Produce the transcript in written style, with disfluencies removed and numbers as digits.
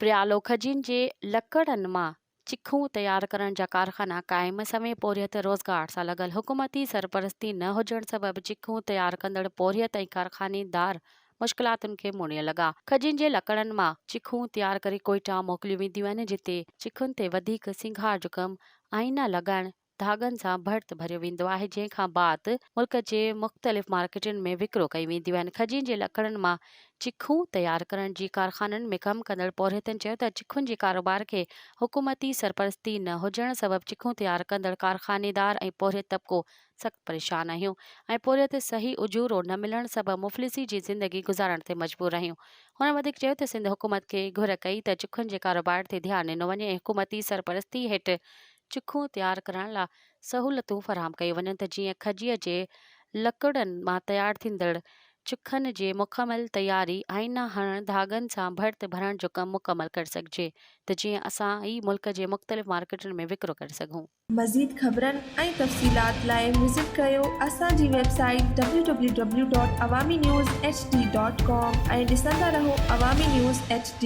प्रियालो खजिन जे लकड़नि मां चिखूं तयार करण जा कारखाना क़ाइम समय पोरियत रोज़गार सां लॻल हुकूमती सरपरस्ती न हुजण सबबि चिखूं तयार कंदड़ पोरियत ऐं कारखानेदार मुश्किलातुनि खे मुड़ियल लॻा। खजिन जे लकड़नि मां चिखूं तयार करे कोयटा मोकिलियूं वेंदियूं आहिनि, जिते चिखुनि ते वधीक सिंगार जो कमु, आईना लॻाइण, धागनि सां भर्त भरियो वेंदो आहे, जंहिंखां बाद मुल्क जे मुख़्तलिफ़ मार्केटुनि में विकिरो कई वेंदियूं आहिनि। खजिन जे लकड़नि मां चिखूं तयार करण जी कारखाननि में कमु कंदड़ पोरियतनि चयो त चिखुनि जे कारोबार खे हुकूमती सरपरस्ती न हुजण सबबि चिखूं तयार कंदड़ कारखानेदार ऐं पोरियत तबिको सख़्तु परेशान आहियूं ऐं पोरियत सही उजूरो न मिलण सबबि मुफ़लिसी जी ज़िंदगी गुज़ारण ते मजबूर आहियूं। हुन वधीक चयो त सिंध हुकूमत खे घुर कई त चिखुनि जे कारोबार ते ध्यानु ॾिनो वञे ऐं हुकूमती सरपरस्ती हेठि चिखूं तयार करण लाइ सहूलतूं फ़राहम कयूं वञनि, त जीअं खजीअ जे लकड़नि मां तयार थींदड़ चिखनि जे मुकमल तयारी, आईना हणण, धागनि सां भर्त भरण जो कमु मुकमल करे सघिजे, त जीअं असां ई मुल्क जे मुख़्तलिफ़ मार्केटुनि में विकिरो करे सघूं। मज़ीद ख़बरनि ऐं तफ़सीलात लाइ विज़िट कयो असांजी वेबसाइट www.awamiNewsHD.com ऐं ॾिसंदा रहो अवामी न्यूज़ HD।